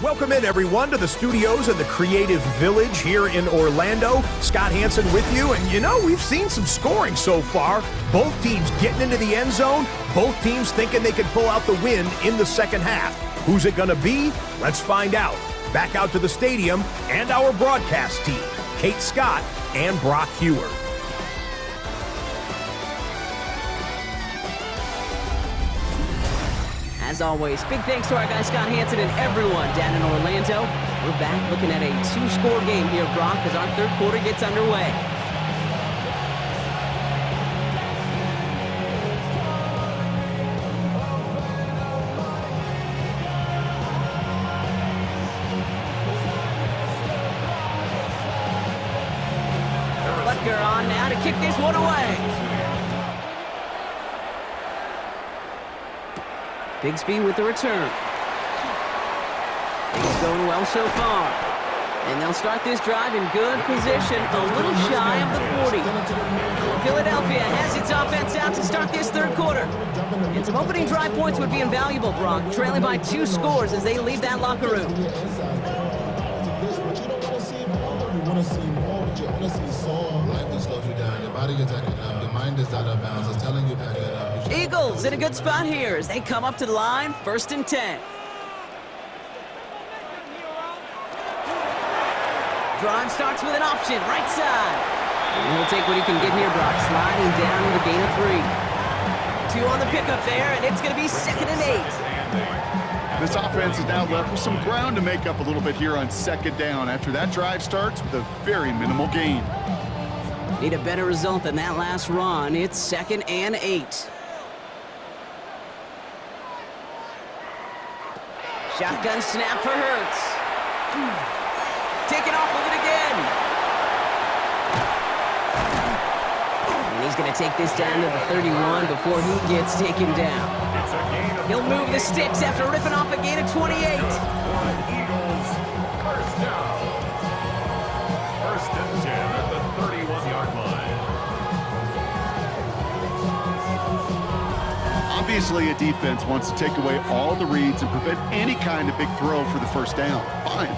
Welcome in, everyone, to the studios in the Creative Village here in Orlando. Scott Hansen with you, and you know, we've seen some scoring so far. Both teams getting into the end zone, both teams thinking they could pull out the win in the second half. Who's it going to be? Let's find out. Back out to the stadium and our broadcast team, Kate Scott and Brock Hewer. As always, big thanks to our guy Scott Hansen and everyone down in Orlando. We're back looking at a two-score game here, Brock, as our third quarter gets underway. Butker on now to kick this one away. Bigsby with the return. Things going well so far. And they'll start this drive in good position, a little shy of the 40. Philadelphia has its offense out to start this third quarter. And some opening drive points would be invaluable, Brock, trailing by 2 scores as they leave that locker room. Eagles in a good spot here as they come up to the line, 1st and 10. Drive starts with an option, right side. And he'll take what he can get here, Brock, sliding down with a gain of 3. 2 on the pickup there, and it's going to be 2nd and 8. This offense is now left with some ground to make up a little bit here on 2nd down after that drive starts with a very minimal gain. Need a better result than that last run. It's 2nd and 8. Shotgun snap for Hurts. Taken off of it again. And he's going to take this down to the 31 before he gets taken down. He'll move the sticks after ripping off a gain of 28. Eagles, 1st down. 1st and 10 at the 31-yard line. Obviously, a defense wants to take away all the reads and prevent any kind of big throw for the 1st down. Fine.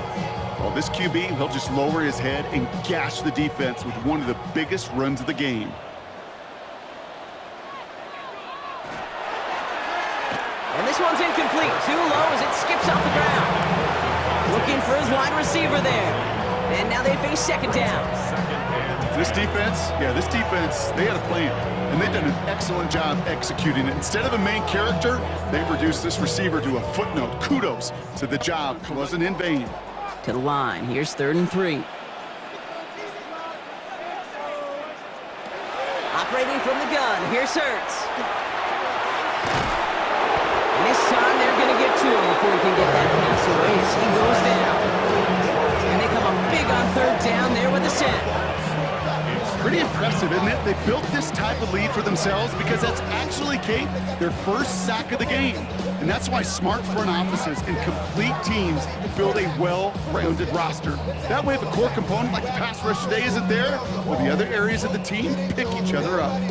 Well, this QB, he'll just lower his head and gash the defense with one of the biggest runs of the game. And this one's incomplete. Too low as it skips off the ground. Looking for his wide receiver there. And now they face 2nd down. This defense, they had a plan. And they've done an excellent job executing it. Instead of a main character, they've reduced this receiver to a footnote. Kudos to the job. It wasn't in vain. To the line. Here's 3rd and 3. Operating from the gun. Here's Hurts. And this time they're going to get to him before he can get that pass away as he goes down. And they come up big on 3rd down there with the set. Pretty impressive, isn't it? They built this type of lead for themselves because that's actually, Kate, their first sack of the game. And that's why smart front offices and complete teams build a well-rounded roster. That way, if a core component like the pass rush today isn't there, well, the other areas of the team pick each other up.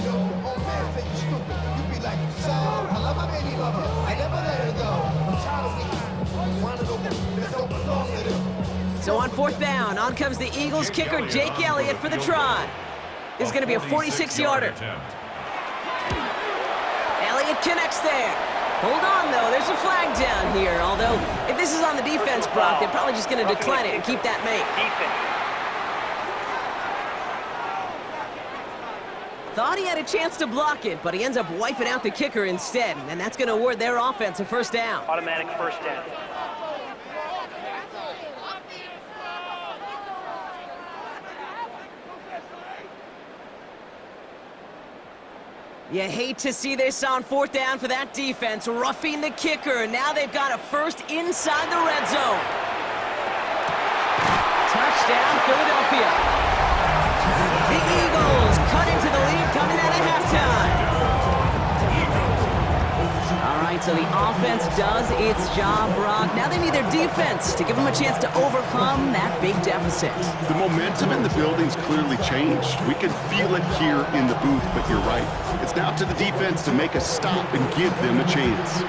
So on 4th down, on comes the Eagles kicker, Jake Elliott, for the try. This is going to be a 46-yarder. Elliott connects there. Hold on, though. There's a flag down here. Although, if this is on the defense, Brock, they're probably just going to decline it and keep that make. Thought he had a chance to block it, but he ends up wiping out the kicker instead. And that's going to award their offense a 1st down. Automatic 1st down. You hate to see this on 4th down for that defense, roughing the kicker. Now they've got a 1st inside the red zone. Touchdown, Philadelphia. The Eagles cut into the lead coming out of halftime. All right, so the offense does its job, Brock. Now they need their defense to give them a chance to overcome that big deficit. The momentum in the building's clearly changed. We can feel it here in the booth, but you're right. It's now to the defense to make a stop and give them a chance.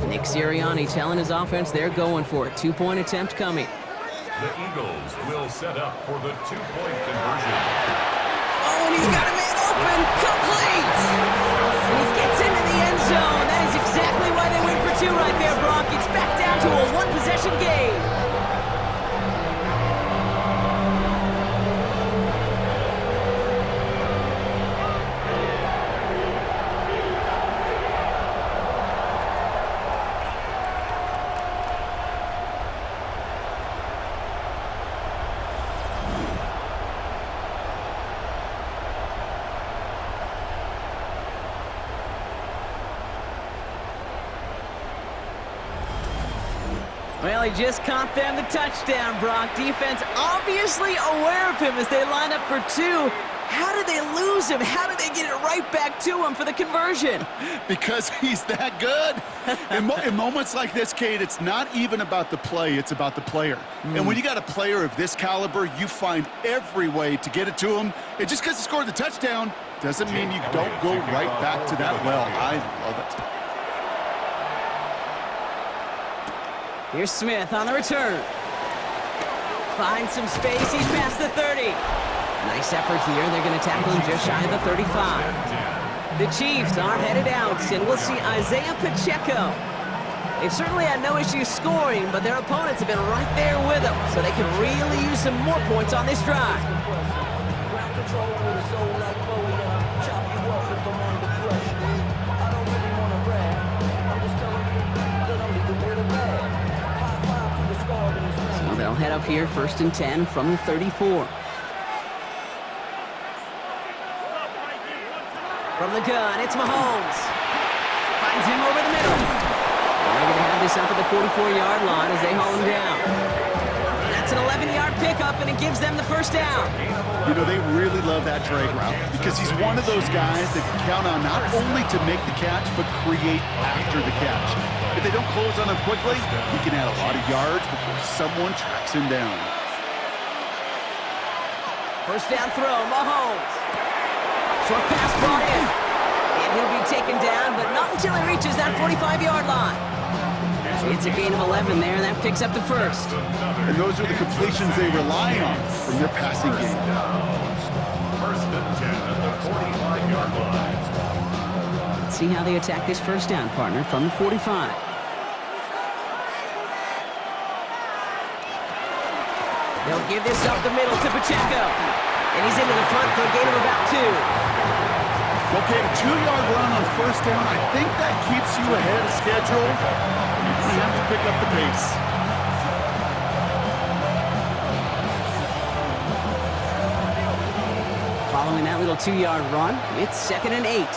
Nick Sirianni telling his offense they're going for it. 2-point attempt coming. The Eagles will set up for the 2-point conversion. Oh, and he's got a man open. Complete! And he gets into the end zone. That is exactly why they went for 2 right there, Brock. It's back down to a 1-possession game. Well, he just caught them the touchdown, Brock. Defense obviously aware of him as they line up for 2. How did they lose him? How did they get it right back to him for the conversion? Because he's that good. In moments like this, Kate, it's not even about the play, it's about the player. And when you got a player of this caliber, you find every way to get it to him. And just because he scored the touchdown doesn't mean you don't go right back to that well. I love it. Here's Smith on the return. Finds some space. He's past the 30. Nice effort here. They're going to tackle him just shy of the 35. The Chiefs are headed out, and we'll see Isaiah Pacheco. They've certainly had no issue scoring, but their opponents have been right there with them, so they can really use some more points on this drive. They'll head up here, 1st and 10 from the 34. From the gun, it's Mahomes. Finds him over the middle. And they're going to have this up at the 44-yard line as they haul him down. That's an 11-yard pickup, and it gives them the 1st down. You know, they really love that drag route because he's one of those guys that can count on not only to make the catch, but create after the catch. If they don't close on him quickly, he can add a lot of yards before someone tracks him down. 1st down throw, Mahomes. Short pass brought in. And he'll be taken down, but not until he reaches that 45-yard line. It's a gain of 11 there, and that picks up the 1st. And those are the completions they rely on from their passing game. 1st and 10 at the 45-yard line. Let's see how they attack this 1st down, partner, from the 45. They'll give this up the middle to Pacheco. And he's into the front for a gain of about 2. Okay, a 2-yard run on 1st down. I think that keeps you ahead of schedule. You have to pick up the pace. Following that little 2-yard run, it's 2nd and 8.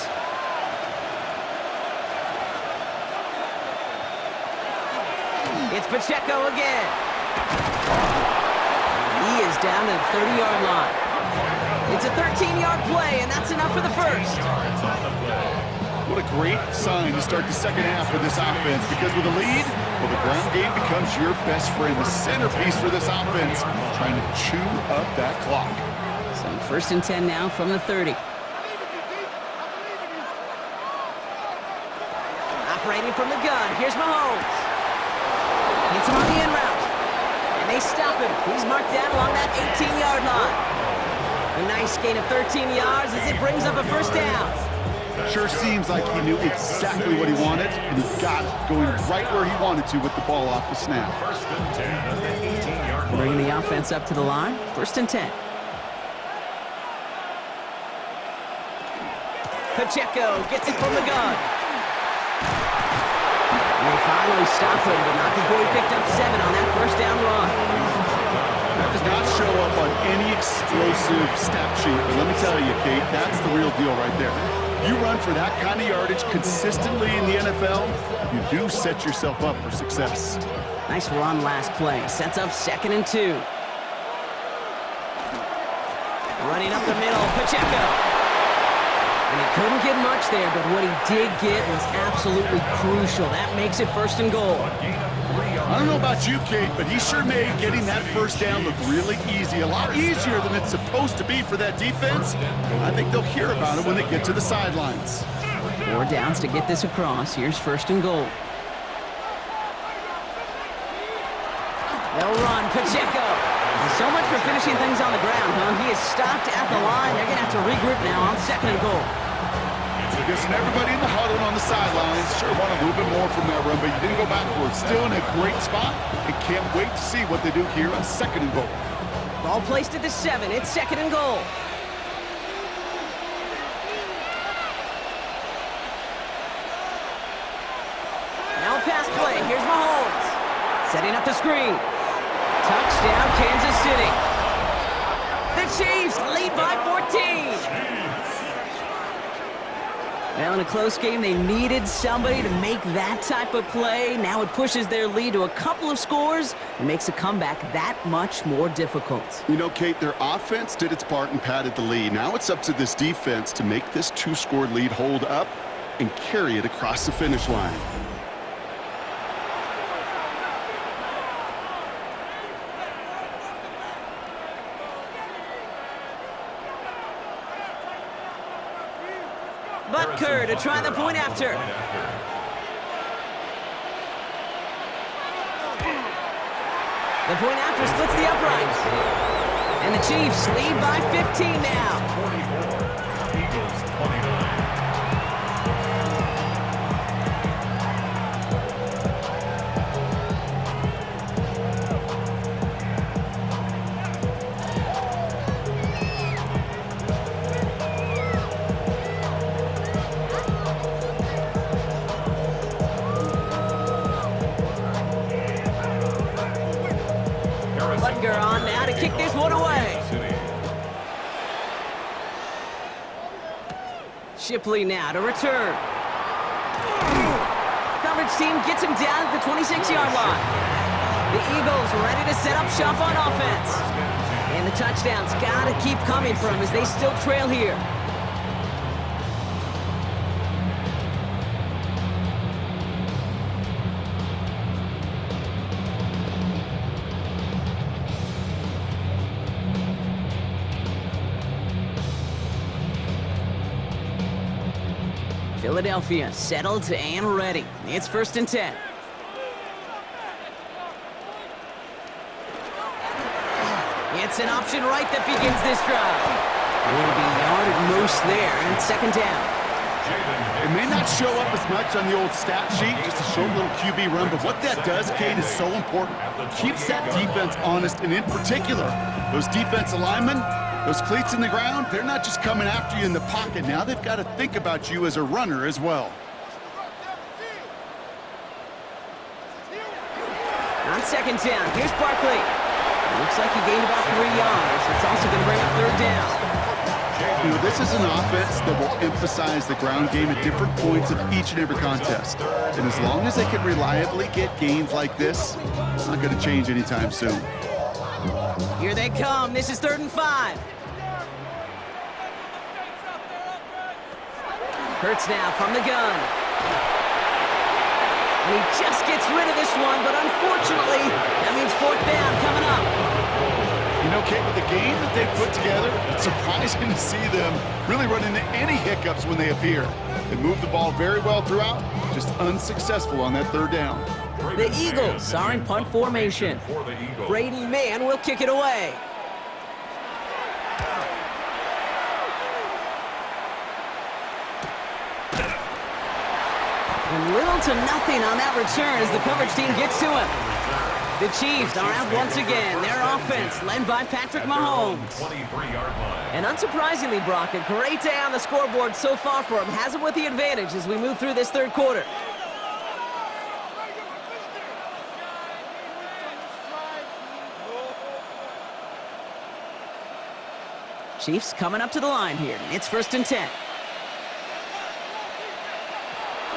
It's Pacheco again. He is down to the 30-yard line. It's a 13-yard play, and that's enough for the 1st. What a great sign to start the 2nd half for this offense, because with a lead, well, the ground game becomes your best friend, the centerpiece for this offense, trying to chew up that clock. So 1st and 10 now from the 30. Operating from the gun, here's Mahomes. Hits him on the in route. And they stop him. He's marked down along that 18-yard line. A nice gain of 13 yards as it brings up a 1st down. Sure seems like he knew exactly what he wanted, and he got it going right where he wanted to with the ball off the snap. 1st and 10 at the 18-yard line. Bringing the offense up to the line. 1st and 10. Pacheco gets it from the gun. And they finally stop him, but not before he picked up 7 on that 1st down run. That does not show up on any explosive stat sheet, but let me tell you, Kate, that's the real deal right there. You run for that kind of yardage consistently in the NFL, you do set yourself up for success. Nice run last play. Sets up 2nd and 2. Running up the middle, Pacheco. And he couldn't get much there, but what he did get was absolutely crucial. That makes it 1st and goal. I don't know about you, Kate, but he sure made getting that 1st down look really easy. A lot easier than it's supposed to be for that defense. I think they'll hear about it when they get to the sidelines. 4 downs to get this across. Here's 1st and goal. They'll run, Pacheco. So much for finishing things on the ground, huh? He is stopped at the line. They're going to have to regroup now on 2nd and goal. I guess everybody in the huddle and on the sidelines sure want a little bit more from that run, but you didn't go backwards. Still in a great spot, and can't wait to see what they do here on 2nd and goal. Ball placed at the 7. It's 2nd and goal. Now a pass play. Here's Mahomes. Setting up the screen. Touchdown, Kansas City. The Chiefs lead by 14. Well, in a close game, they needed somebody to make that type of play. Now it pushes their lead to a couple of scores and makes a comeback that much more difficult. You know, Kate, their offense did its part and padded the lead. Now it's up to this defense to make this 2-score lead hold up and carry it across the finish line. Butker to try the point after. The point after splits the uprights. And the Chiefs lead by 15 now. 44, Eagles 29. Butker on now to kick this one away. Shipley now to return. Coverage team gets him down at the 26-yard line. The Eagles ready to set up shop on offense. And the touchdowns got to keep coming for them as they still trail here. Philadelphia settled and ready. It's 1st and 10. It's an option right that begins this drive. Will be yard at most there, and it's 2nd down. It may not show up as much on the old stat sheet, just a short little QB run, but what that does, Kate, is so important. Keeps that defense honest, and in particular, those defensive linemen, those cleats in the ground, they're not just coming after you in the pocket. Now they've got to think about you as a runner as well. On 2nd down, here's Barkley. Looks like he gained about 3 yards. It's also going to bring up 3rd down. You know, this is an offense that will emphasize the ground game at different points of each and every contest. And as long as they can reliably get gains like this, it's not going to change anytime soon. Here they come. This is 3rd and 5. Hurts now from the gun. And he just gets rid of this one, but unfortunately, that means 4th down coming up. You know, Kate, with the game that they've put together, it's surprising to see them really run into any hiccups when they appear. They move the ball very well throughout, just unsuccessful on that 3rd down. The Eagles are in punt formation. Brady Mann will kick it away. And little to nothing on that return as the coverage team gets to him. The Chiefs are out once again. Their offense led by Patrick Mahomes. And unsurprisingly, Brock, a great day on the scoreboard so far for him. Has him with the advantage as we move through this 3rd quarter. Chiefs coming up to the line here. It's 1st and 10.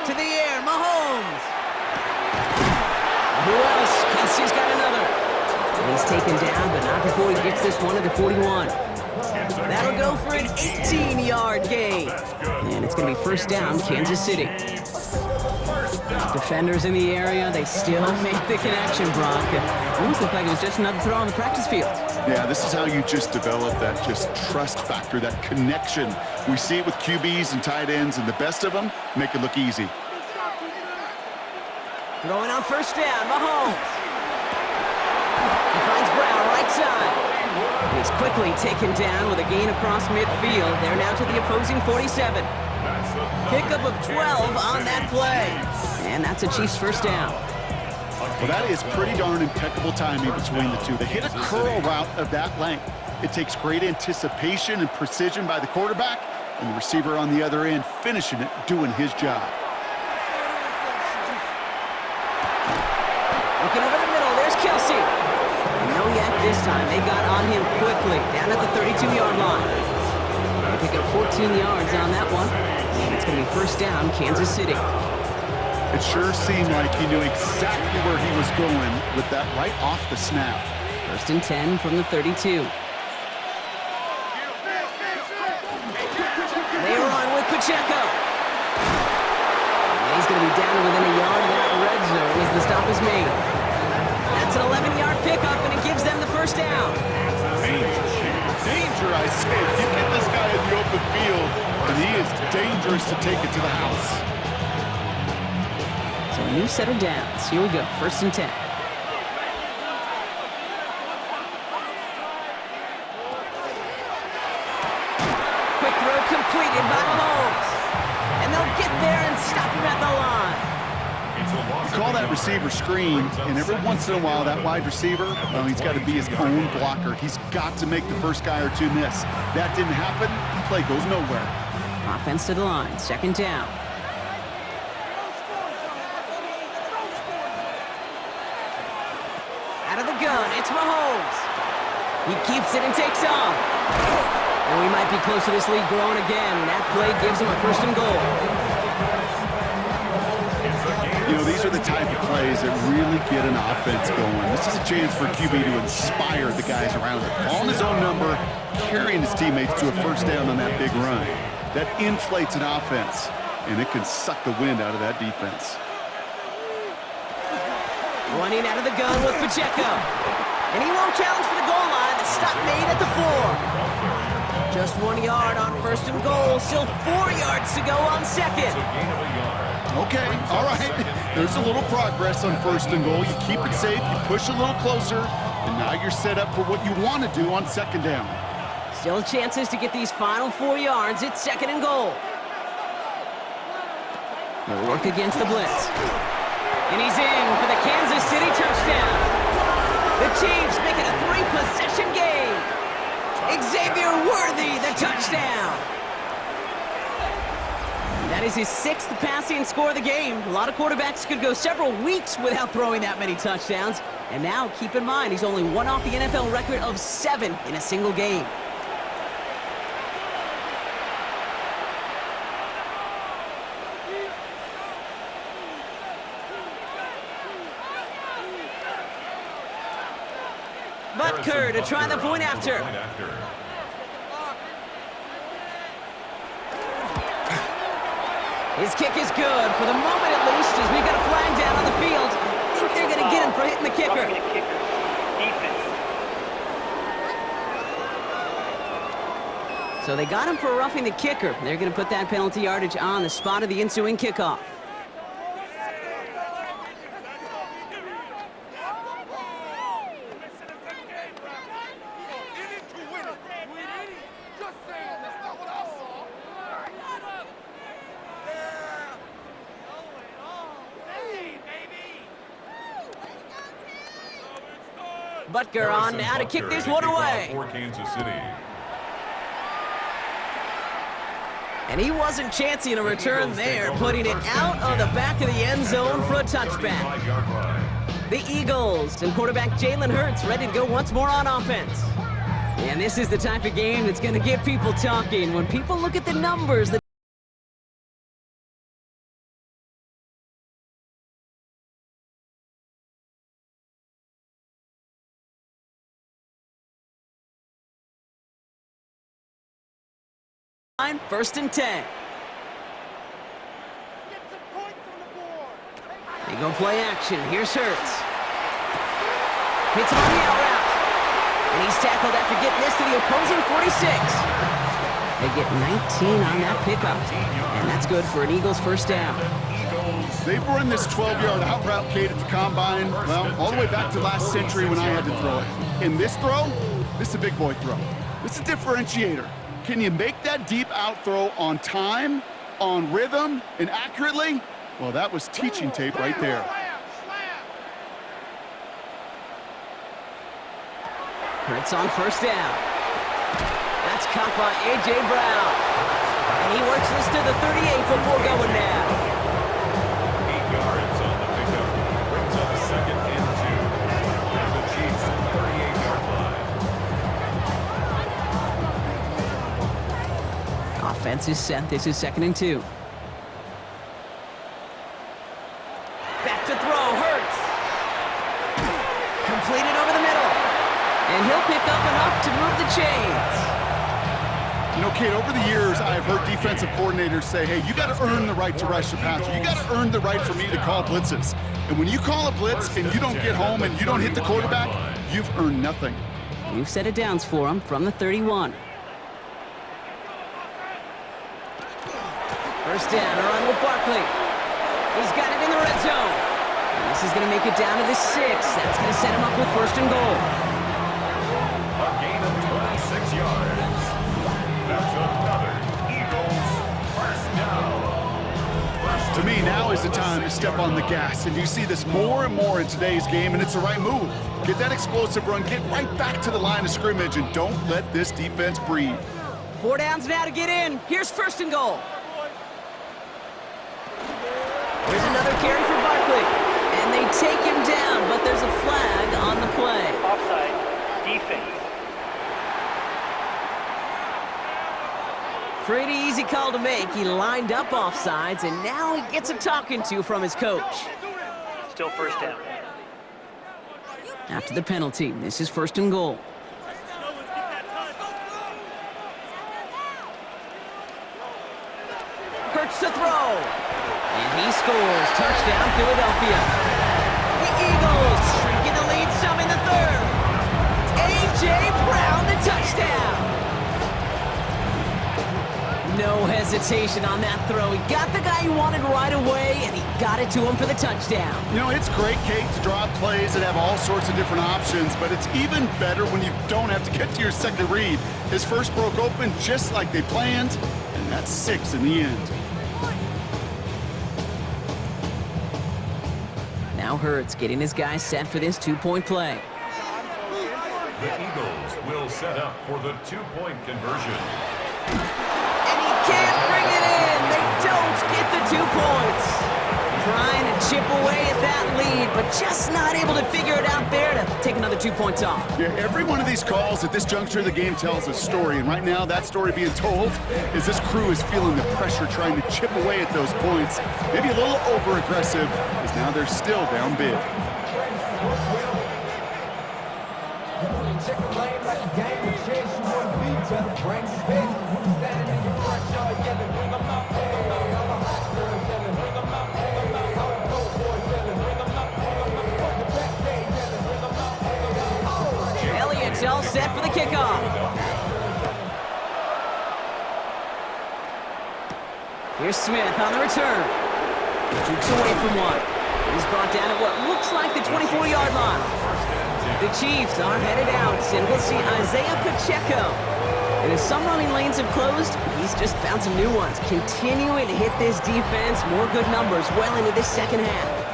To the air, Mahomes. Who else? Kelsey's got another. And he's taken down, but not before he gets this one to the 41. That'll go for an 18-yard gain. And it's going to be first down, Kansas City. Defenders in the area, they still make the connection, Brock. It almost looked like it was just another throw on the practice field. Yeah, this is how you just develop that just trust factor, that connection. We see it with QBs and tight ends, and the best of them make it look easy. Throwing on first down, Mahomes. He finds Brown right side. He's quickly taken down with a gain across midfield. They're now to the opposing 47. Pickup of 12 on that play. And that's a Chiefs first down. Well, that is pretty darn impeccable timing between the two. They hit a curl route of that length. It takes great anticipation and precision by the quarterback, and the receiver on the other end finishing it, doing his job. Looking over the middle, there's Kelsey. And no yak this time. They got on him quickly, down at the 32-yard line. They pick up 14 yards on that one. And it's going to be first down, Kansas City. It sure seemed like he knew exactly where he was going with that right off the snap. First and 10 from the 32. They run with Pacheco. And he's going to be down to within a yard of that red zone as the stop is made. That's an 11-yard pickup, and it gives them the first down. Danger, I say. You get this guy in the open field, and he is dangerous to take it to the house. So a new set of downs. Here we go, first and 10. Quick throw completed by Mahomes. And they'll get there and stop him at the line. You call that receiver screen, and every once in a while, that wide receiver, well, he's got to be his own blocker. He's got to make the first guy or two miss. That didn't happen, the play goes nowhere. Offense to the line, second down. Out of the gun, it's Mahomes. He keeps it and takes off. And we might be close to this lead growing again. That play gives him a first and goal. You know, these are the type of plays that really get an offense going. This is a chance for QB to inspire the guys around him. Calling his own number, carrying his teammates to a first down on that big run. That inflates an offense, and it can suck the wind out of that defense. Running out of the gun with Pacheco. And he won't challenge for the goal line. The stop made at the 4. Just 1 yard on first and goal. Still 4 yards to go on second. Okay, all right. There's a little progress on first and goal. You keep it safe, you push a little closer, and now you're set up for what you want to do on second down. Still chances to get these final 4 yards. It's second and goal. They'll work against the blitz. And he's in for the Kansas City touchdown. The Chiefs make it a 3-possession game. Xavier Worthy, the touchdown. That is his 6th passing score of the game. A lot of quarterbacks could go several weeks without throwing that many touchdowns. And now, keep in mind, he's only one off the NFL record of 7 in a single game. Butker to try the point after. His kick is good, for the moment at least, as we got a flag down on the field. I think they're going to get him for hitting the kicker. So they got him for roughing the kicker. They're going to put that penalty yardage on the spot of the ensuing kickoff. Butker on now to kick this one away. For Kansas City. And he wasn't chancing a return there, putting it out of the back of the end zone for a touchback. The Eagles and quarterback Jalen Hurts ready to go once more on offense. And this is the type of game that's going to get people talking. When people look at the numbers, First and 10. They go play action. Here's Hurts. Hits him on the out route. And he's tackled after getting this to the opposing 46. They get 19 on that pickup. And that's good for an Eagles first down. They've run this 12-yard out route, Kate, at the Combine, well, all the way back to last century when I had to throw it. In this throw, this is a big boy throw. This is a differentiator. Can you make that deep out throw on time, on rhythm, and accurately? Well, that was teaching tape right there. Hurts on first down. That's caught by A.J. Brown. And he works this to the 38 before going down. 8 yards on the pickup. Brings up second and 2. The Chiefs 38-yard line. Offense is set. This is second and 2. Back to throw. Hurts. Completed over the middle. And he'll pick up enough to move the chains. You know, Kate, over the years, I've heard defensive coordinators say, hey, you got to earn the right to rush the passer. You got to earn the right for me to call blitzes. And when you call a blitz and you don't get home and you don't hit the quarterback, you've earned nothing. New set of downs for him from the 31. First down, a run with Barkley. He's got it in the red zone. And this is going to make it down to the 6. That's going to set him up with first and goal. A gain of 26 yards. That's another Eagles first down. To me, now is the time to step on the gas. And you see this more and more in today's game, and it's the right move. Get that explosive run, get right back to the line of scrimmage, and don't let this defense breathe. 4 downs now to get in. Here's first and goal. Here's another carry for Barkley. And they take him down, but there's a flag on the play. Offside. Defense. Pretty easy call to make. He lined up offsides, and now he gets a talking to from his coach. Still first down. After the penalty, this is first and goal. Hurts to throw. And he scores. Touchdown, Philadelphia. The Eagles shrinking the lead some in the third. A.J. Brown, the touchdown. No hesitation on that throw. He got the guy he wanted right away, and he got it to him for the touchdown. You know, it's great, Kate, to draw up plays that have all sorts of different options, but it's even better when you don't have to get to your second read. His first broke open just like they planned, and that's 6 in the end. Now Hurts getting his guys set for this 2-point play. The Eagles will set up for the 2-point conversion. And he can't bring it in. They don't get the 2 points. Trying to chip away at that lead, but just not able to figure it out there to take another 2 points off. Yeah, every one of these calls at this juncture of the game tells a story, and right now that story being told is this crew is feeling the pressure trying to chip away at those points. Maybe a little over-aggressive, as now they're still down big. Elliott's all set for the kickoff. Here's Smith on the return. He jukes away from one. He's brought down at what looks like the 24-yard line. The Chiefs are headed out, and we'll see Isaiah Pacheco. And as some running lanes have closed, he's just found some new ones. Continuing to hit this defense, more good numbers well into this second half.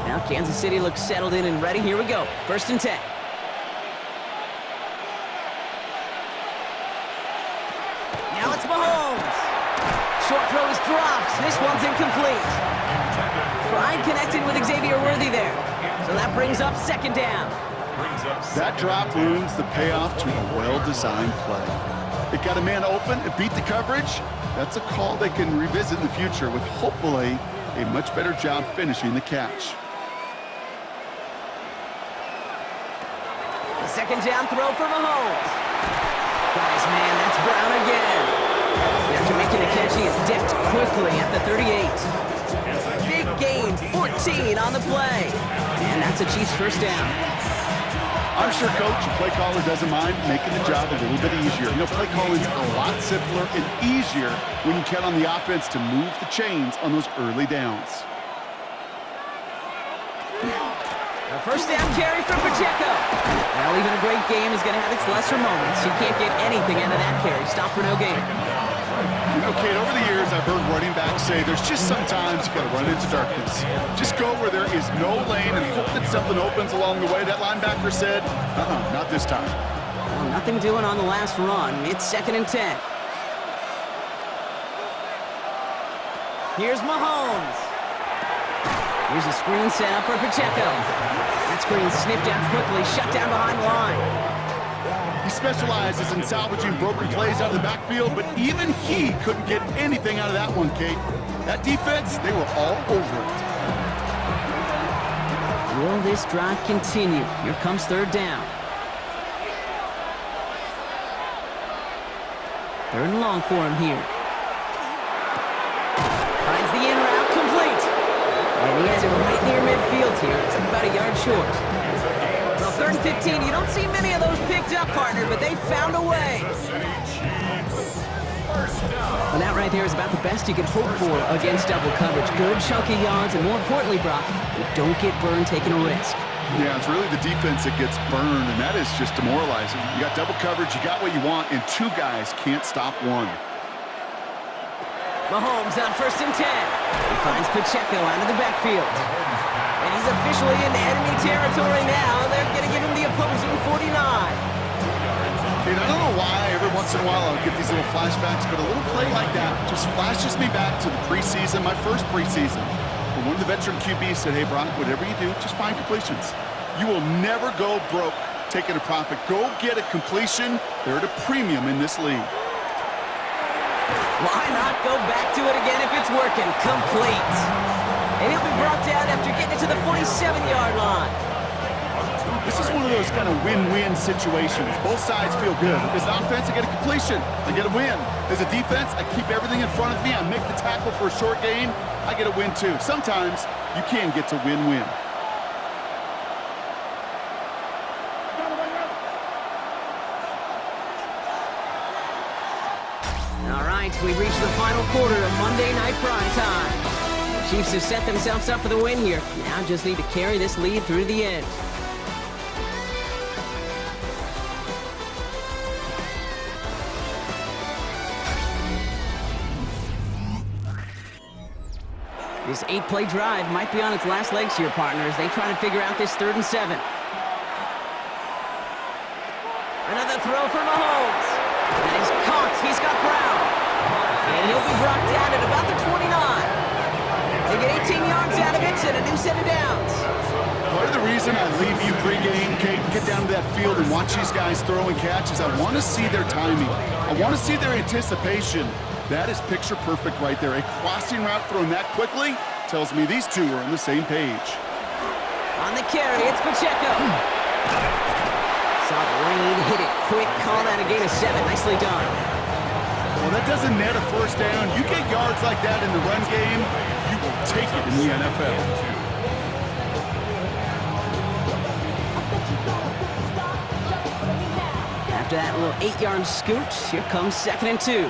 Now Kansas City looks settled in and ready. Here we go. First and 10. Now it's Mahomes. Short throw is dropped. This one's incomplete. Pride connected with Xavier Worthy there. So that brings up second down. That drop ruins the payoff to a well-designed play. It got a man open, it beat the coverage, That's a call they can revisit in the future with hopefully a much better job finishing the catch. The second down throw for Mahomes. Got his man, that's Brown again. After making a catch, he is dipped quickly at the 38. Big gain, 14 on the play. And that's a Chiefs first down. I'm sure coach, the play caller doesn't mind making the job a little bit easier. You know, play calling's a lot simpler and easier when you count on the offense to move the chains on those early downs. A first down carry for Pacheco. Well, even a great game is going to have its lesser moments. You can't get anything out of that carry. Stop for no gain. You know, Kate, over the years, I've heard running backs say there's just sometimes you got to run into darkness. Just go where there is no lane and hope that something opens along the way. That linebacker said, not this time. Well, nothing doing on the last run. It's 2nd and 10. Here's Mahomes. Here's a screen set up for Pacheco. That screen sniffed out quickly, shut down behind the line. He specializes in salvaging broken plays out of the backfield, but even he couldn't get anything out of that one, Kate. That defense, they were all over it. Will this drive continue? Here comes 3rd down. 3rd and long for him here. Finds the in route complete. And he has it right near midfield here. It's about a yard short. Well, 3rd and 15, you don't see many of those picked up, partner, but they found a way. Well, that right there is about the best you can hope for against double coverage. Good chunky yards, and more importantly, Brock, you don't get burned taking a risk. Yeah, it's really the defense that gets burned, and that is just demoralizing. You got double coverage, you got what you want, and 2 guys can't stop one. Mahomes on 1st and 10. He finds Pacheco out of the backfield. And he's officially in enemy territory now. They're going to give him the opposing 49. Kate, I don't know why every once in a while I'll get these little flashbacks, but a little play like that just flashes me back to the preseason, my first preseason. When one of the veteran QBs said, hey, Brock, whatever you do, just find completions. You will never go broke taking a profit. Go get a completion. They're at a premium in this league. Why not go back to it again if it's working? Complete. And he'll be brought down after getting it to the 47-yard line. This is one of those kind of win-win situations. Both sides feel good. As an offense, I get a completion. I get a win. As a defense, I keep everything in front of me. I make the tackle for a short gain. I get a win, too. Sometimes you can get to win-win. All right, we've reached the final quarter of Monday Night Prime Time. The Chiefs have set themselves up for the win here. Now just need to carry this lead through the end. This 8-play drive might be on its last legs here, partners. They try to figure out this 3rd and 7. Another throw for Mahomes. That is caught. He's got Brown. And he'll be brought down at about the 29. They get 18 yards out of it and a new set of downs. Part of the reason I leave you pregame, Kate, get down to that field and watch these guys throw and catch is I want to see their timing. I want to see their anticipation. That is picture perfect right there. A crossing route thrown that quickly tells me these two are on the same page. On the carry, it's Pacheco. Saw the lane, hit it quick, call that a gain of 7. Nicely done. Well, that doesn't net a first down. You get yards like that in the run game, you will take it in the NFL. After that little 8-yard scoot, here comes 2nd and 2.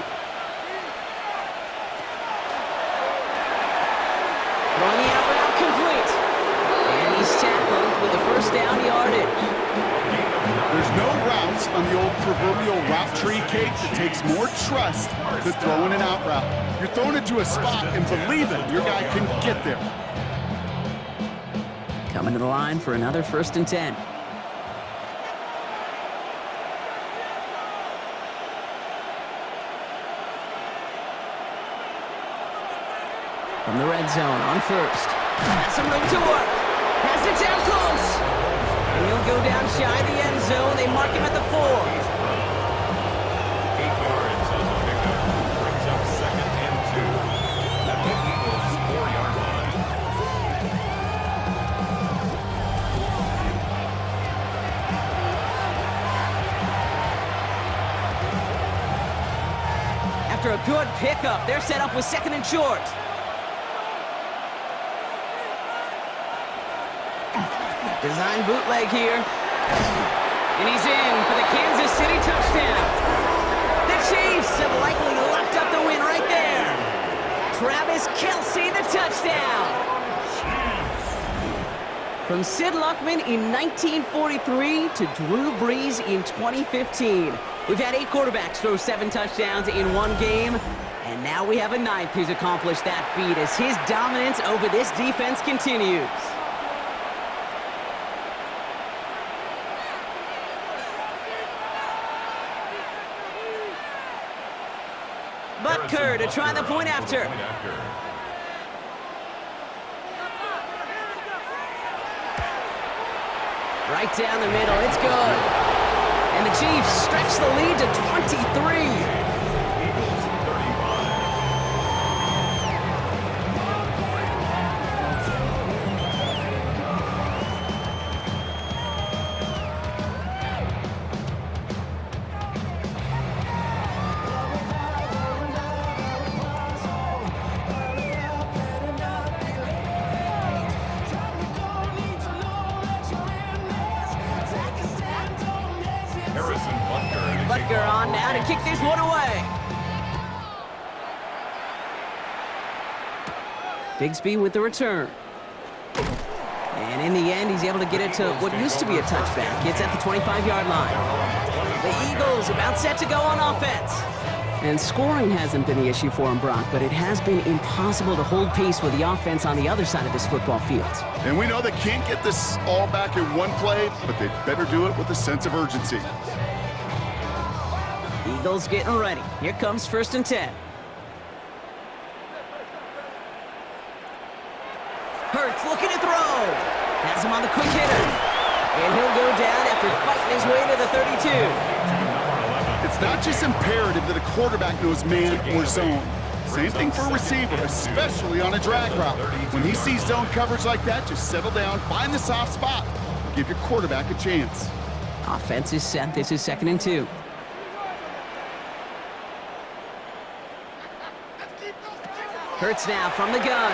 Throwing the out route complete. And he's tackled with a first down yardage. There's no routes on the old proverbial route tree, Kate, that takes more trust than throwing an out route. You're throwing it to a spot and believe it, your guy can get there. Coming to the line for another 1st and 10. From the red zone on 1st. Has some room to work. Has it down close. And he'll go down shy of the end zone. They mark him at the 4. 8 yards on the pickup. Brings up 2nd after a good pickup. They're set up with second and short. Design bootleg here. And he's in for the Kansas City touchdown. The Chiefs have likely locked up the win right there. Travis Kelce, the touchdown. From Sid Luckman in 1943 to Drew Brees in 2015. We've had 8 quarterbacks throw 7 touchdowns in one game. And now we have a 9th who's accomplished that feat as his dominance over this defense continues. Butker to try the point after. Right down the middle, it's good. And the Chiefs stretch the lead to 23. Butker on now to kick this one away. Bigsby with the return. And in the end, he's able to get it to what used to be a touchback. It's at the 25-yard line. The Eagles about set to go on offense. And scoring hasn't been the issue for him, Brock, but it has been impossible to hold pace with the offense on the other side of this football field. And we know they can't get this all back in one play, but they better do it with a sense of urgency. Eagles getting ready. Here comes 1st and 10. Hurts looking to throw. Has him on the quick hitter. And he'll go down after fighting his way to the 32. It's not just imperative that a quarterback knows man or zone. Same thing for a receiver, especially on a drag route. When he sees zone coverage like that, just settle down, find the soft spot. Give your quarterback a chance. Offense is set. This is 2nd and 2. Hurts now from the gun.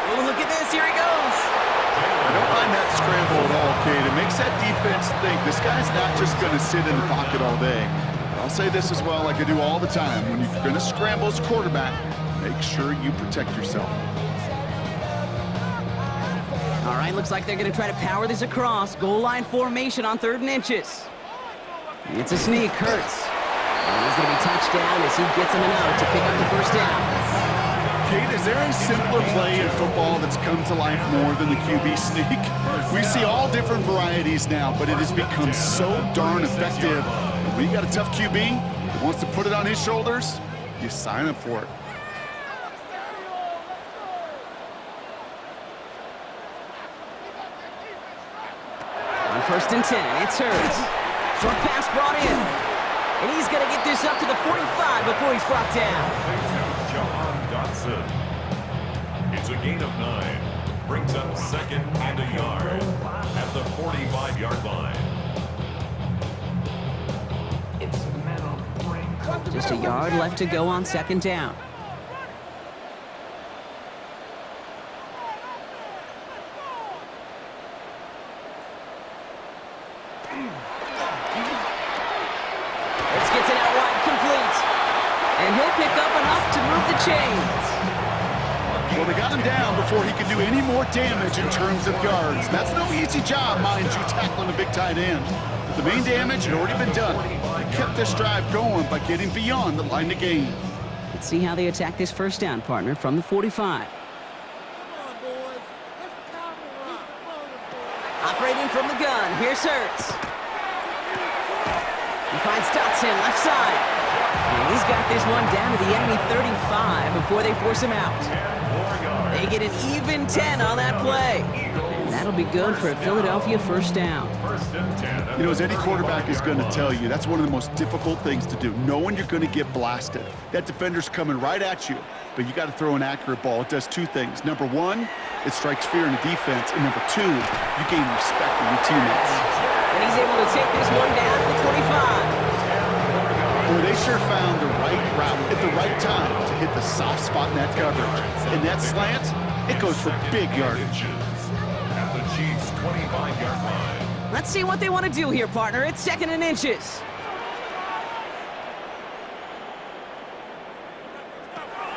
Oh, look at this. Here he goes. I don't mind that scramble at all, Kate. It makes that defense think this guy's not just going to sit in the pocket all day. I'll say this as well, like I do all the time. When you're going to scramble as a quarterback, make sure you protect yourself. All right, looks like they're going to try to power this across. Goal line formation on 3rd and inches. It's a sneak. Hurts. And he's going to be touched down as he gets him an out to pick up the 1st down. Kate, is there a simpler play in football that's come to life more than the QB sneak? We see all different varieties now, but it has become so darn effective. When you got a tough QB who wants to put it on his shoulders, you sign up for it. On 1st and 10, it's Hurts. Short pass brought in. And he's going to get this up to the 45 before he's brought down. It's a gain of 9. Brings up 2nd and a yard at the 45-yard line. Just a yard left to go on 2nd down. Let's get it out wide, complete. And he'll pick up enough to move the chains. Well, they got him down before he could do any more damage in terms of yards. That's no easy job, mind you, tackling a big tight end. But the main damage had already been done. They kept this drive going by getting beyond the line of gain. Let's see how they attack this 1st down, partner, from the 45. Operating from the gun, here's Hurts. He finds Dotson, left side. And he's got this one down to the enemy 35 before they force him out. They get an even 10 on that play. And that'll be good for a Philadelphia 1st down. You know, as any quarterback is going to tell you, that's one of the most difficult things to do, knowing you're going to get blasted. That defender's coming right at you, but you got to throw an accurate ball. It does 2 things. Number 1, it strikes fear in the defense. And number 2, you gain respect from your teammates. And he's able to take this one down to the 25. Well, they sure found the the right time to hit the soft spot in that coverage. And that slant, it goes for big yardage. At the Chiefs' 25-yard line. Let's see what they want to do here, partner. It's 2nd and inches.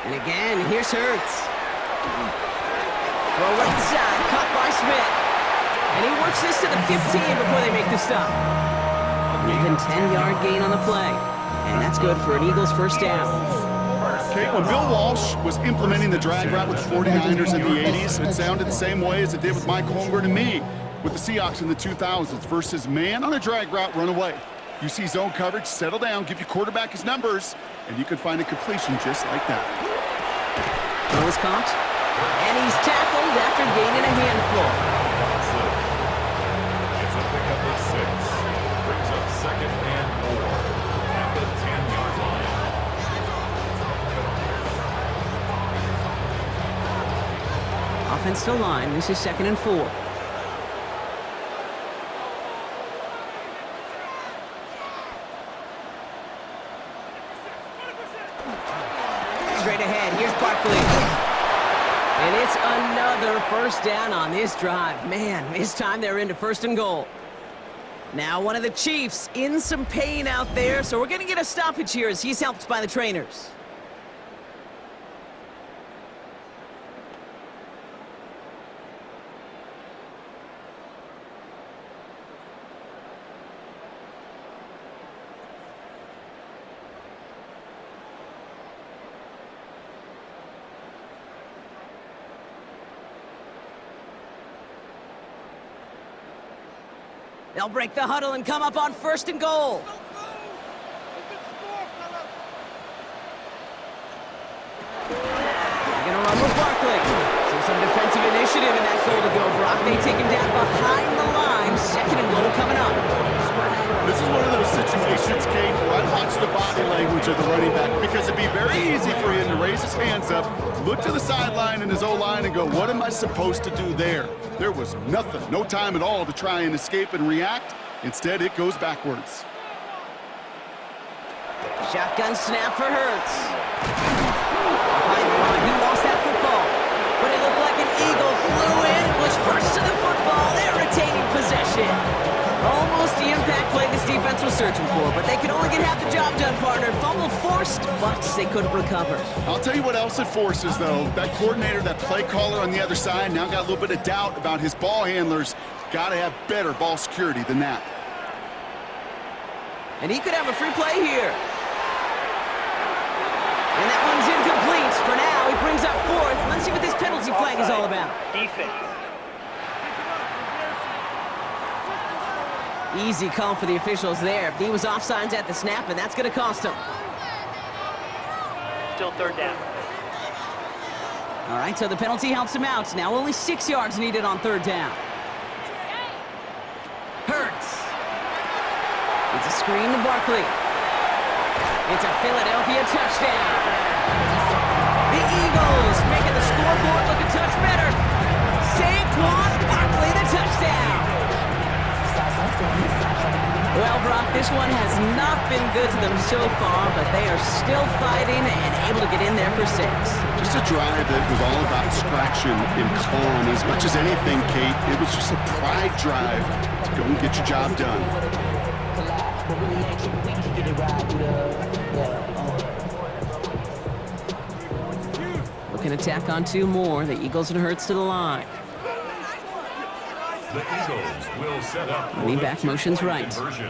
And again, here's Hurts. Throw right side, caught by Smith. And he works this to the 15 before they make the stop. An even 10-yard gain on the play. And that's good for an Eagles first down. Okay, when Bill Walsh was implementing the drag route with the 49ers in the 80s, it sounded the same way as it did with Mike Holmgren and me with the Seahawks in the 2000s versus man on a drag route, run away. You see zone coverage, settle down, give your quarterback his numbers, and you can find a completion just like that. Throw is caught, and he's tackled after gaining a handful. It's a pickup of 6. Brings up 2nd and 4 at the 10-yard line. Offense to line. This is 2nd and 4. Straight ahead, here's Barkley. And it's another first down on this drive. Man, this time they're into 1st and goal. Now one of the Chiefs in some pain out there, so we're going to get a stoppage here as he's helped by the trainers. They'll break the huddle and come up on 1st and goal. They're going to run with Barkley. So some defensive initiative in that goal to go. Brock, they take him down behind the line. 2nd and goal coming up. This is one of those situations, Kate, where I watch the body language of the running back because it'd be very easy for him to raise his hands up, look to the sideline in his O-line and go, what am I supposed to do there? There was nothing, no time at all to try and escape and react. Instead, it goes backwards. Shotgun snap for Hurts. Behind the line, he lost that football. But it looked like an Eagle flew in, was first to the football. They're retaining possession. Almost the impact play this defense was searching for, but they could only get half the job done, partner. Fumble forced, but they couldn't recover. I'll tell you what else it forces, though. That coordinator, that play caller on the other side, now got a little bit of doubt about his ball handlers. Got to have better ball security than that. And he could have a free play here. And that one's incomplete. For now, he brings up 4th. Let's see what this penalty flag is all about. Defense. Easy call for the officials there. He was offsides at the snap, and that's going to cost him. Still 3rd down. All right, so the penalty helps him out. Now only 6 yards needed on 3rd down. Hurts. It's a screen to Barkley. It's a Philadelphia touchdown. The Eagles making the scoreboard look a touch better. Saquon Barkley, the touchdown. Well, Brock, this one has not been good to them so far, but they are still fighting and able to get in there for 6. Just a drive that was all about scratching and calm. As much as anything, Kate, it was just a pride drive to go and get your job done. Looking to tack on 2 more. The Eagles and Hurts to the line. The Eagles will set up. Running back motions right. Conversion.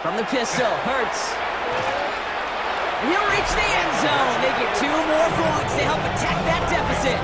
From the pistol, Hurts. And he'll reach the end zone. They get 2 more points to help attack that deficit.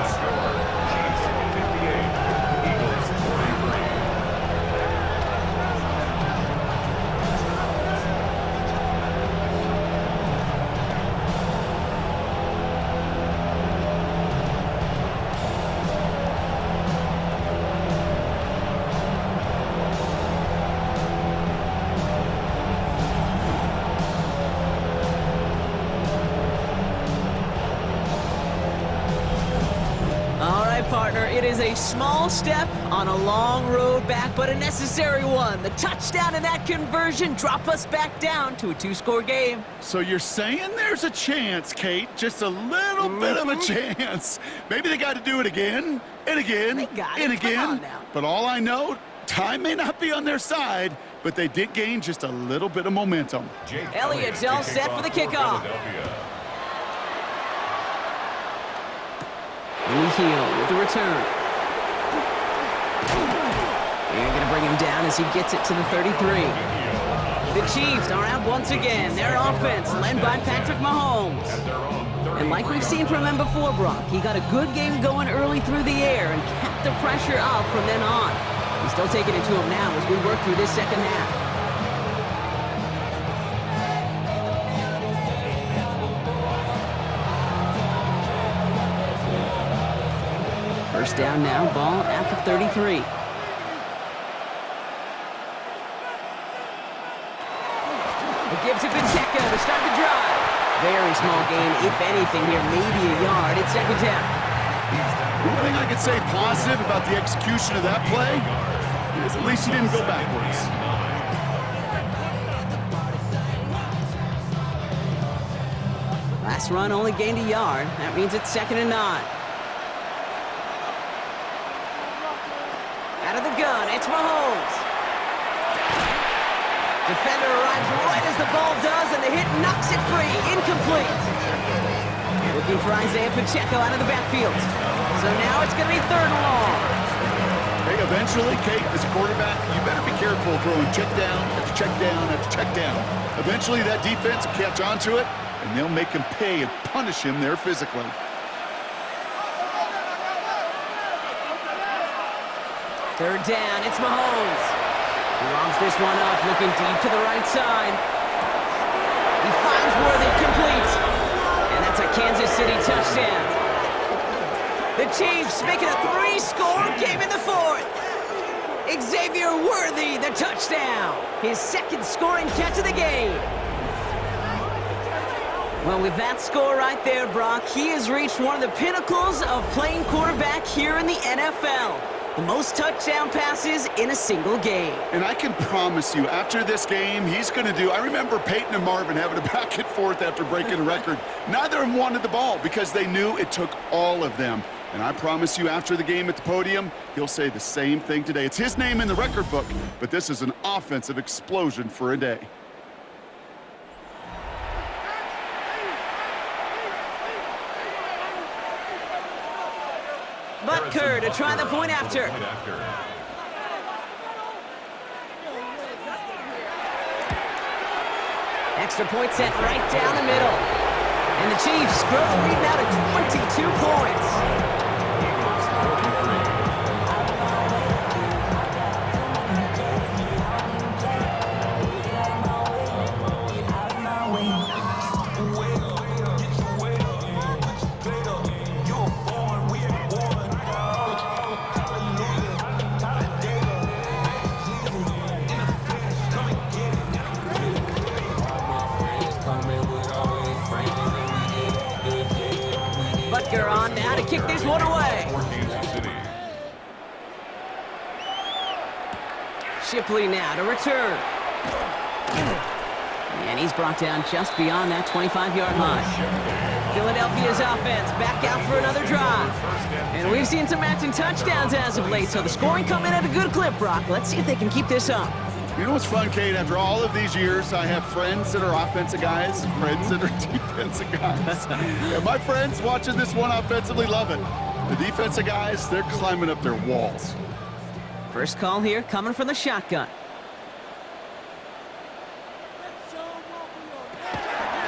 was a small step on a long road back, but a necessary one. The touchdown and that conversion drop us back down to a 2-score game. So you're saying there's a chance, Kate, just a little bit of a chance. Maybe they got to do it again, and again, They got it. and Come again. on now. But all I know, time may not be on their side, but they did gain just a little bit of momentum. Elliott's all set for the kickoff. Heel with the return. They're going to bring him down as he gets it to the 33. The Chiefs are out once again. Their offense led by Patrick Mahomes. And like we've seen from him before, Brock, he got a good game going early through the air and kept the pressure up from then on. He's still taking it to him now as we work through this second half. First down now, ball at the 33. It gives it to Pacheco to start the drive. Very small gain, if anything here, maybe a yard. It's second down. The one thing I could say positive about the execution of that play is at least he didn't go backwards. Last run only gained a yard. That means it's 2nd and 9. Out of the gun, it's Mahomes. Defender arrives right as the ball does, and the hit knocks it free. Incomplete. Looking for Isaiah Pacheco out of the backfield. So now it's going to be 3rd and long. Hey, eventually, Kate, as a quarterback, you better be careful throwing check down after check down after check down. Eventually, that defense will catch on to it, and they'll make him pay and punish him there physically. Third down, it's Mahomes. He lobs this one up, looking deep to the right side. He finds Worthy, complete. And that's a Kansas City touchdown. The Chiefs make it a 3-score game in the 4th. Xavier Worthy, the touchdown. His 2nd scoring catch of the game. Well, with that score right there, Brock, he has reached one of the pinnacles of playing quarterback here in the NFL. The most touchdown passes in a single game. And I can promise you, after this game, he's going to do... I remember Peyton and Marvin having a back and forth after breaking a record. Neither of them wanted the ball because they knew it took all of them. And I promise you, after the game at the podium, he'll say the same thing today. It's his name in the record book, but this is an offensive explosion for a day. Butker to try the point after. Extra point set right down the middle. And the Chiefs grow the lead now to 22 points. Butker on now to kick this one away. Shipley now to return. And he's brought down just beyond that 25-yard line. Philadelphia's offense back out for another drive. And we've seen some matching touchdowns as of late, so the scoring coming at a good clip, Brock. Let's see if they can keep this up. You know what's fun, Kate? After all of these years, I have friends that are offensive guys, friends that are defensive guys. And my friends watching this one offensively love it. The defensive guys, they're climbing up their walls. First call here coming from the shotgun.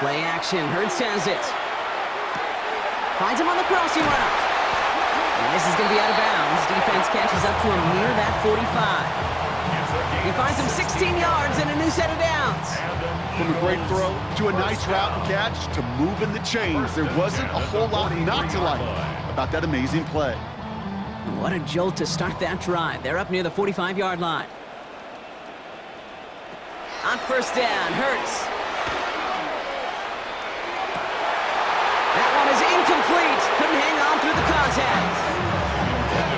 Play action, Hurts has it. Finds him on the crossing route. And this is going to be out of bounds. Defense catches up to him near that 45. He finds him 16 yards and a new set of downs. From a great throw to a nice route and catch to moving the chains, there wasn't a whole lot not to like about that amazing play. What a jolt to start that drive. They're up near the 45-yard line. On first down, Hurts. That one is incomplete. Couldn't hang on through the contact.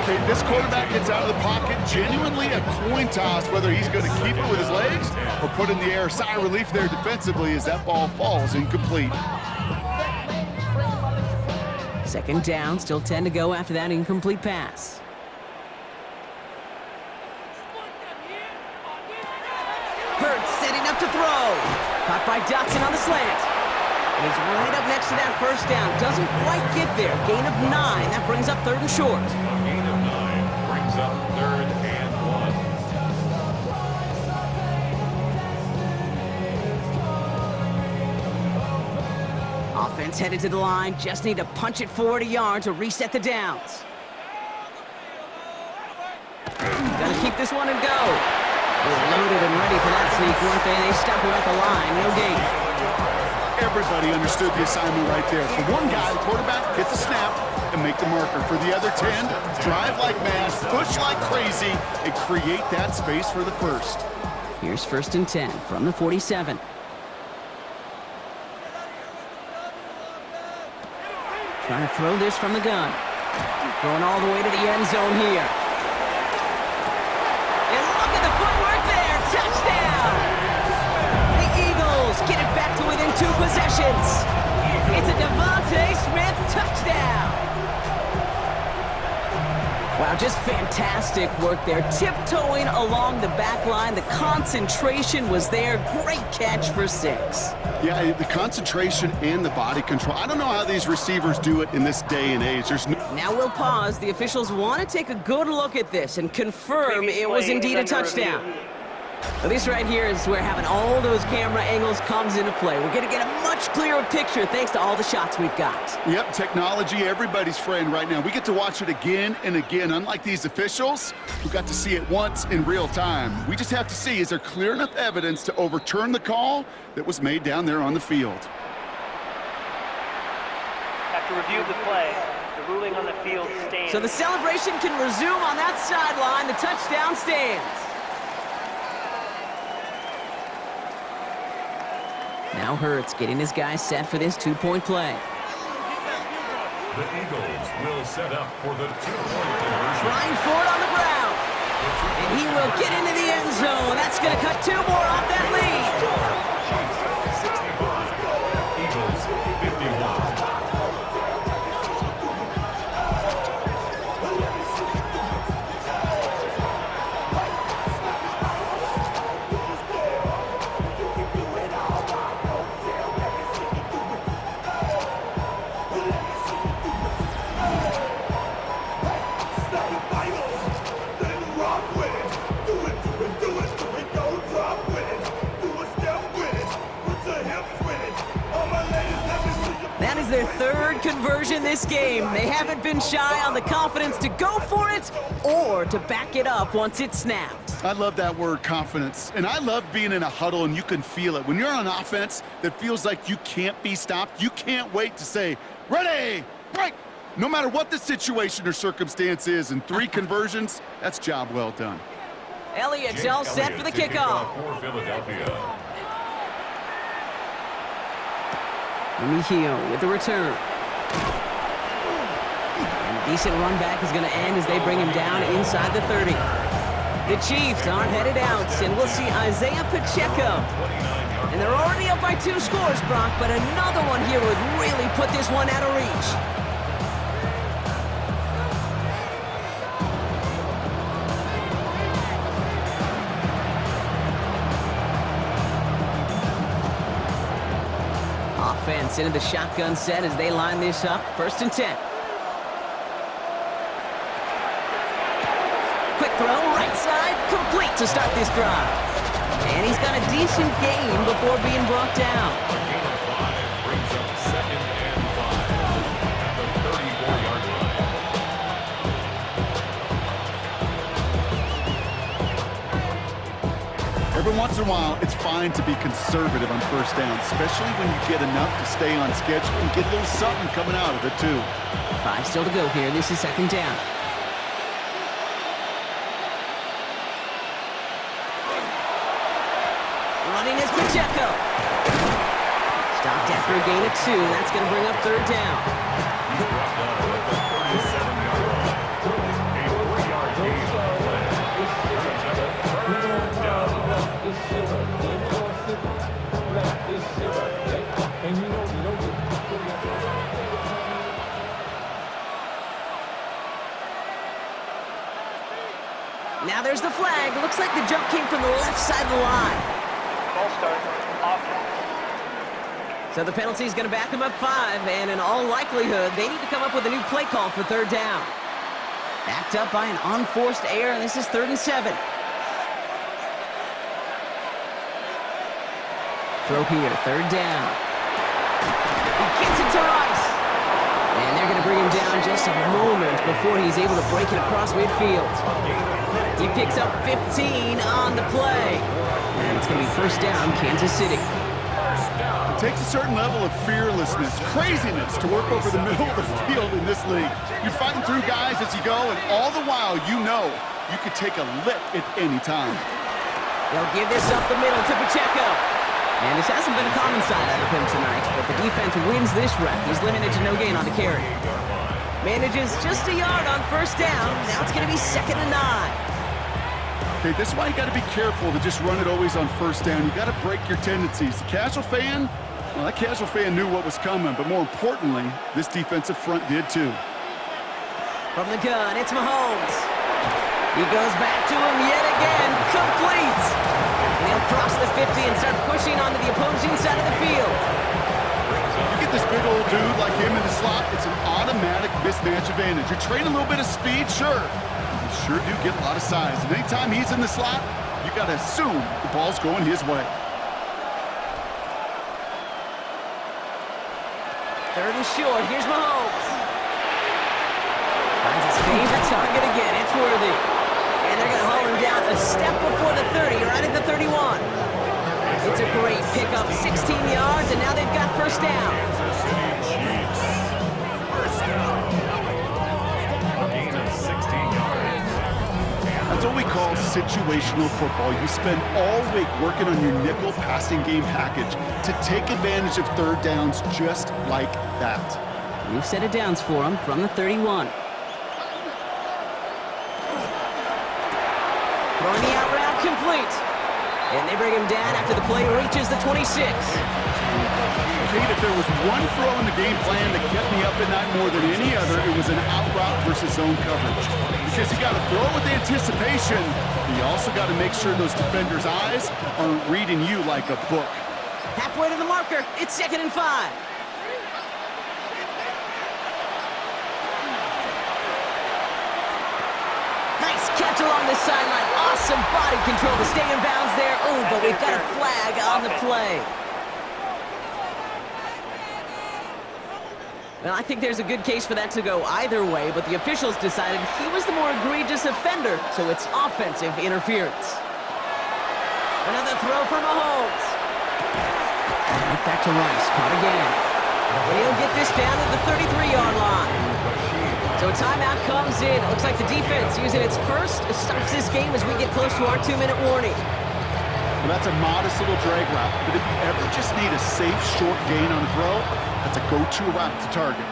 Okay, this quarterback gets out of the pocket, genuinely a coin toss, whether he's going to keep it with his legs or put in the air. Sigh of relief there defensively as that ball falls incomplete. Second down, still 10 to go after that incomplete pass. Hurts setting up to throw. Caught by Dotson on the slant. And he's right up next to that first down. Doesn't quite get there. Gain of 9. That brings up 3rd and short. Gain of 9 brings up 3rd and 1. Offense headed to the line. Just need to punch it forward a yard to reset the downs. Gotta keep this one and go. They're loaded and ready for that sneak, weren't they? They stop him at the line. No gain. Everybody understood the assignment right there. For one guy, the quarterback, get the snap and make the marker. For the other 10, drive like mad, push like crazy, and create that space for the first. Here's 1st and 10 from the 47. Trying to throw this from the gun. Going all the way to the end zone here. And look at the footwork there. Touchdown! The Eagles get it back to within 2 possessions. It's a Devontae Smith touchdown. Wow, just fantastic work there. Tiptoeing along the back line. The concentration was there. Great catch for 6. Yeah, the concentration and the body control. I don't know how these receivers do it in this day and age. Now we'll pause. The officials want to take a good look at this and confirm it was indeed a touchdown. At least right here is where having all those camera angles comes into play. We're going to get a much clearer picture thanks to all the shots we've got. Yep, technology, everybody's friend right now. We get to watch it again and again. Unlike these officials, who got to see it once in real time. We just have to see, is there clear enough evidence to overturn the call that was made down there on the field? After review of the play, the ruling on the field stands. So the celebration can resume on that sideline. The touchdown stands. Now Hurts getting his guys set for this 2-point play. The Eagles will set up for the 2-point conversion. Trying for it on the ground. And he will get into the end zone. That's going to cut 2 more off that lead. Chiefs 65, Eagles 51. That is their 3rd conversion this game. They haven't been shy on the confidence to go for it or to back it up once it's snapped. I love that word, confidence. And I love being in a huddle and you can feel it. When you're on offense that feels like you can't be stopped, you can't wait to say, ready, break. No matter what the situation or circumstance is, in 3 conversions, that's job well done. Elliott's all set for the kickoff. For Philadelphia. Mejio with the return. And a decent run back is going to end as they bring him down inside the 30. The Chiefs aren't headed out, and we'll see Isaiah Pacheco. And they're already up by 2 scores, Brock, but another one here would really put this one out of reach. Offense into the shotgun set as they line this up. 1st and 10. Quick throw, right side, complete to start this drive. And he's got a decent gain before being brought down. A gain of 5 brings up 2nd and 5 at the 34-yard line. Every once in a while, it's fine to be conservative on 1st down, especially when you get enough to stay on schedule and get a little something coming out of it, too. 5 still to go here. This is 2nd down. Running is Pacheco. Stopped after a gain of 2. That's going to bring up 3rd down. He's brought down at the 37-yard line. A now there's the flag. Looks like the jump came from the left side of the line. Ball start. Offense. So the penalty is going to back them up 5, and in all likelihood, they need to come up with a new play call for third down. Backed up by an unforced error, and this is 3rd and 7. Throw here, 3rd down. He gets it to Rice. And they're going to bring him down just a moment before he's able to break it across midfield. He picks up 15 on the play. And it's going to be 1st down, Kansas City. It takes a certain level of fearlessness, craziness to work over the middle of the field in this league. You're fighting through guys as you go, and all the while you know you could take a lick at any time. They'll give this up the middle to Pacheco. And this hasn't been a common side out of him tonight, but the defense wins this rep. He's limited to no gain on the carry. Manages just a yard on 1st down. Now it's going to be 2nd and 9. Okay, this is why you got to be careful to just run it always on 1st down. You got to break your tendencies. The casual fan, well, that casual fan knew what was coming, but more importantly, this defensive front did too. From the gun, it's Mahomes. He goes back to him yet again, complete. And he'll cross the 50 and start pushing onto the opposing side of the field. You get this big old dude like him in the slot, it's an automatic mismatch advantage. You're trading a little bit of speed, sure. You sure do get a lot of size. And anytime he's in the slot, you got to assume the ball's going his way. 3rd and short, here's Mahomes. Finds his favorite target again, it's Worthy. And they're going to haul him down a step before the 30, right at the 31. It's a great pickup, 16 yards, and now they've got 1st down. Kansas City Chiefs. 1st down. A gain of 16 yards. That's what we call situational football. You spend all week working on your nickel passing game package to take advantage of 3rd downs just like that. New set of downs for him from the 31. Throwing the out route complete. And they bring him down after the play reaches the 26. Kate, if there was one throw in the game plan that kept me up at night more than any other, it was an out route versus zone coverage. Because you got to throw with anticipation, but you also got to make sure those defenders' eyes aren't reading you like a book. Halfway to the marker, it's 2nd and 5. Nice catch along the sideline. Awesome body control to stay in bounds there. Oh, but we've got a flag on the play. Well, I think there's a good case for that to go either way, but the officials decided he was the more egregious offender, so it's offensive interference. Another throw from Mahomes. Right back to Rice, caught again. And he'll get this down to the 33-yard line. So a timeout comes in. It looks like the defense using its first stops this game as we get close to our 2-minute warning. Well, that's a modest little drag route, but if you ever just need a safe, short gain on a throw, that's a go-to route to target.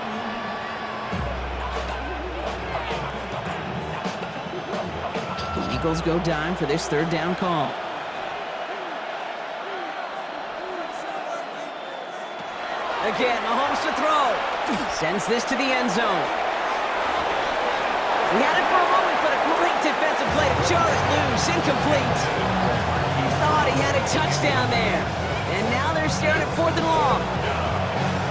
The Eagles go dime for this 3rd down call. Again, Mahomes to throw. Sends this to the end zone. We had it for a moment, but a great defensive play to jar it loose. Incomplete. He thought he had a touchdown there. And now they're staring at 4th and long.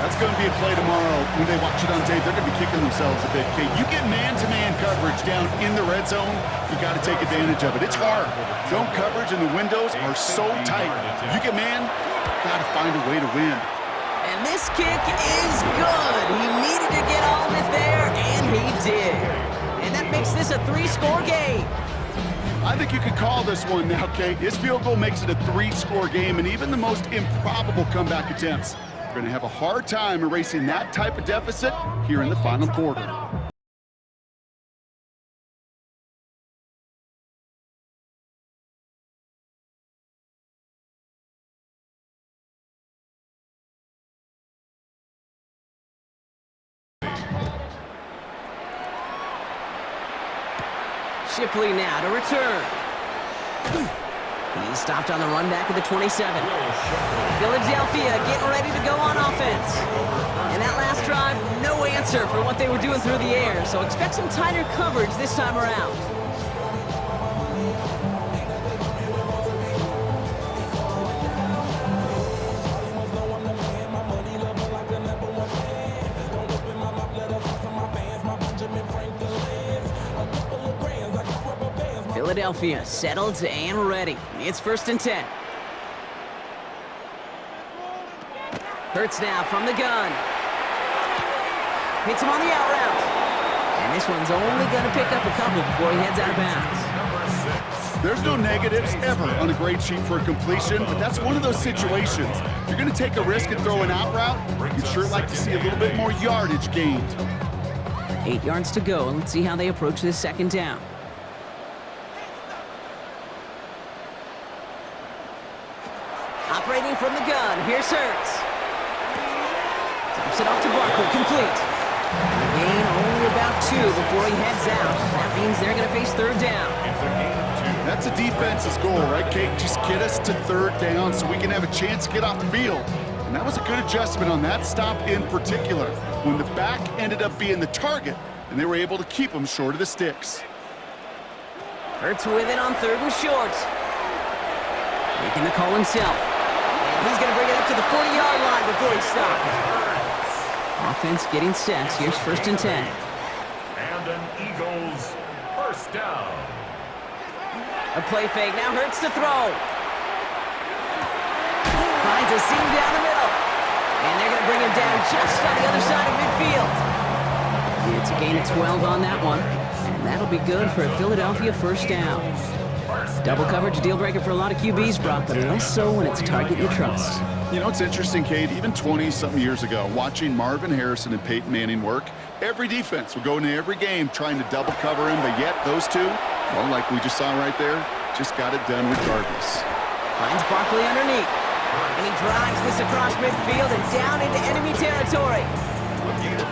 That's going to be a play tomorrow. When they watch it on tape, they're going to be kicking themselves a bit. Okay, you get man-to-man coverage down in the red zone, you got to take advantage of it. It's hard. Zone coverage and the windows are so tight. You get man, got to find a way to win. And this kick is good. He needed to get all of it there, and he did. And that makes this a 3-score game. I think you could call this one now, Kate. His field goal makes it a 3-score game, and even the most improbable comeback attempts are going to have a hard time erasing that type of deficit here in the final quarter. Shipley now to return. He's stopped on the run back at the 27. Philadelphia getting ready to go on offense. And that last drive, no answer for what they were doing through the air, so expect some tighter coverage this time around. Philadelphia settled and ready. It's 1st and 10. Hurts now from the gun. Hits him on the out route. And this one's only going to pick up a couple before he heads out of bounds. There's no negatives ever on a grade sheet for a completion, but that's one of those situations. If you're going to take a risk and throw an out route, you'd sure like to see a little bit more yardage gained. 8 yards to go, and let's see how they approach this 2nd down. Operating from the gun, here's Hurts. Dumps it off to Barkley, complete. And a gain only about 2 before he heads out. That means they're going to face 3rd down. That's a defense's goal, right, Kate? Just get us to 3rd down so we can have a chance to get off the field. And that was a good adjustment on that stop in particular, when the back ended up being the target, and they were able to keep him short of the sticks. Hurts with it on 3rd and short. Making the call himself. And he's going to bring it up to the 40-yard line before he stops. Offense getting set. Here's 1st and 10. And an Eagles 1st down. A play fake. Now Hurts to throw. Finds a seam down the middle. And they're going to bring him down just on the other side of midfield. It's a gain of 12 on that one. And that'll be good for a Philadelphia 1st down. Double coverage deal breaker for a lot of QBs, Brock, but less so when it's a target you trust. You know, it's interesting, Kate, even 20-something years ago, watching Marvin Harrison and Peyton Manning work, every defense would go into every game trying to double cover him, but yet those two, well, like we just saw right there, just got it done regardless. Finds Barkley underneath, and he drives this across midfield and down into enemy territory.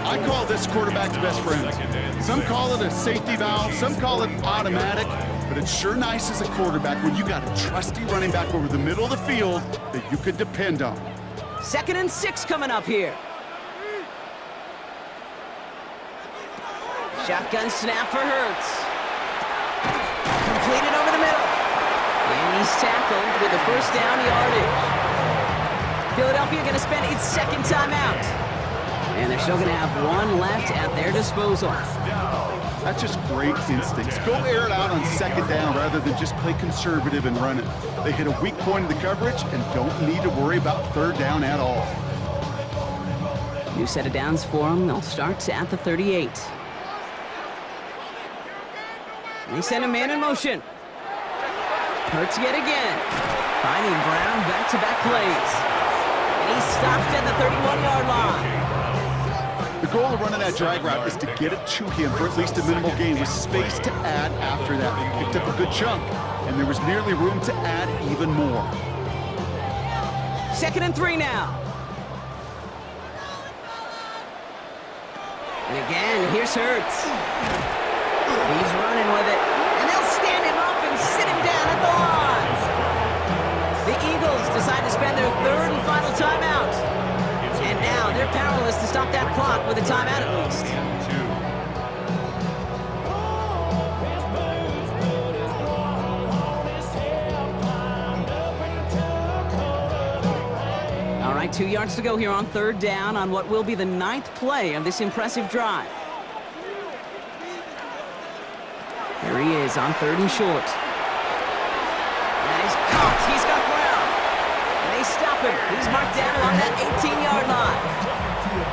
I call this quarterback's best friend. Some call it a safety valve, some call it automatic, but it's sure nice as a quarterback when you got a trusty running back over the middle of the field that you could depend on. 2nd and 6 coming up here. Shotgun snap for Hurts. Completed over the middle. And he's tackled with the 1st down yardage. Philadelphia going to spend its 2nd timeout. And they're still going to have 1 left at their disposal. That's just great instincts. Go air it out on 2nd down rather than just play conservative and run it. They hit a weak point in the coverage and don't need to worry about 3rd down at all. New set of downs for them. They'll start at the 38. And they send a man in motion. Hurts yet again. Finding Brown back-to-back plays. And he's stopped at the 31-yard line. The goal of running that drag route is to get it to him for at least a minimal gain with space to add after that. He picked up a good chunk, and there was nearly room to add even more. 2nd and 3 now. And again, here's Hurts. He's running with it, and they'll stand him up and sit him down at the line. The Eagles decide to spend their 3rd and final timeout. And now they're powerless to stop that clock with a timeout at least. All right, 2 yards to go here on 3rd down on what will be the 9th play of this impressive drive. Here he is on 3rd and short. And he's caught. He's got Brown. And they stop him. He's marked down along that 18-yard line.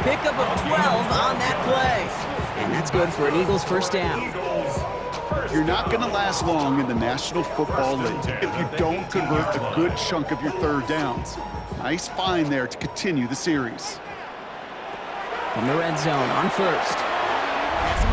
Pickup of 12 on that play. And that's good for an Eagles 1st down. You're not going to last long in the National Football League if you don't convert a good chunk of your 3rd downs. Nice find there to continue the series. From the red zone on 1st. Pass him